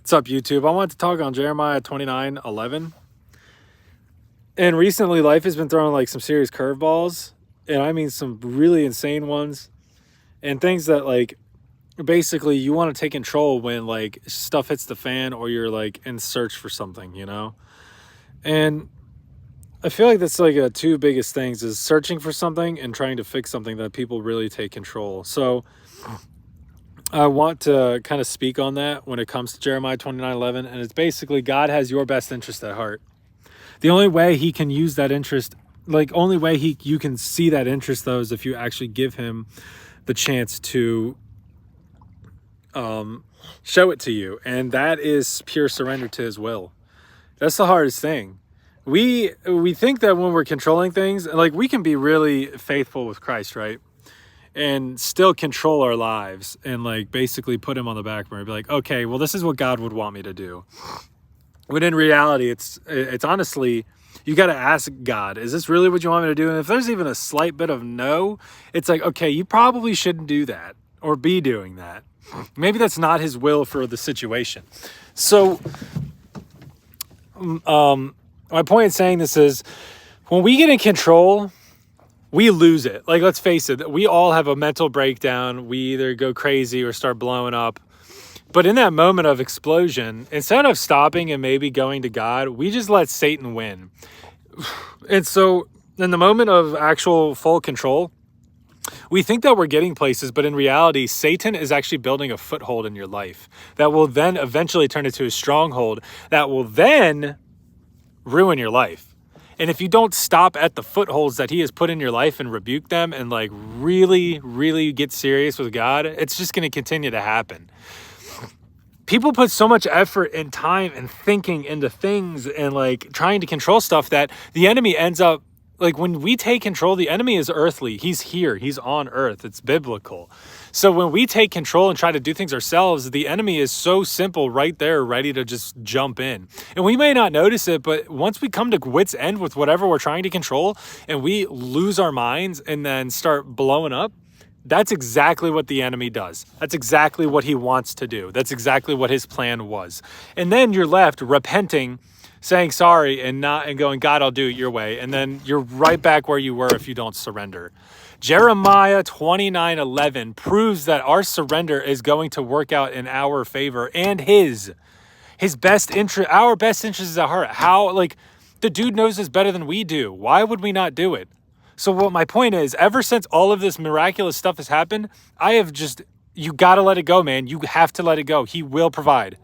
What's up, YouTube? I want to talk on Jeremiah 29:11. And recently, life has been throwing like some serious curveballs, and I mean some really insane ones, and things that like basically you want to take control when like stuff hits the fan or you're like in search for something. And I feel like that's like two biggest things is searching for something and trying to fix something that people really take control. So I want to kind of speak on that when it comes to Jeremiah 29:11, and it's basically God has your best interest at heart. The only way he can use that interest, like only way you can see that interest though, is if you actually give him the chance to show it to you, and that is pure surrender to his will. That's the hardest thing. We think that when we're controlling things, like we can be really faithful with Christ, right? And still control our lives and like basically put him on the back burner, be like, okay, well, this is what God would want me to do. When in reality, it's honestly, you got to ask God, is this really what you want me to do? And if there's even a slight bit of no, it's like, okay, you probably shouldn't do that or be doing that. Maybe that's not his will for the situation. So my point in saying this is when we get in control, we lose it. Like, let's face it, we all have a mental breakdown. We either go crazy or start blowing up. But in that moment of explosion, instead of stopping and maybe going to God, we just let Satan win. And so in the moment of actual full control, we think that we're getting places, but in reality, Satan is actually building a foothold in your life that will then eventually turn into a stronghold that will then ruin your life. And if you don't stop at the footholds that he has put in your life and rebuke them and like really, really get serious with God, it's just going to continue to happen. People put so much effort and time and thinking into things and like trying to control stuff that the enemy ends up, like when we take control, the enemy is earthly. He's here. He's on earth. It's biblical. So when we take control and try to do things ourselves, the enemy is so simple right there, ready to just jump in. And we may not notice it, but once we come to wit's end with whatever we're trying to control and we lose our minds and then start blowing up, that's exactly what the enemy does. That's exactly what he wants to do. That's exactly what his plan was. And then you're left repenting, saying sorry and going, God, I'll do it your way. And then you're right back where you were if you don't surrender. Jeremiah 29:11 proves that our surrender is going to work out in our favor and his best interest, our best interest is at heart. How, like, the dude knows this better than we do. Why would we not do it? So what my point is, ever since all of this miraculous stuff has happened, you got to let it go, man. You have to let it go. He will provide.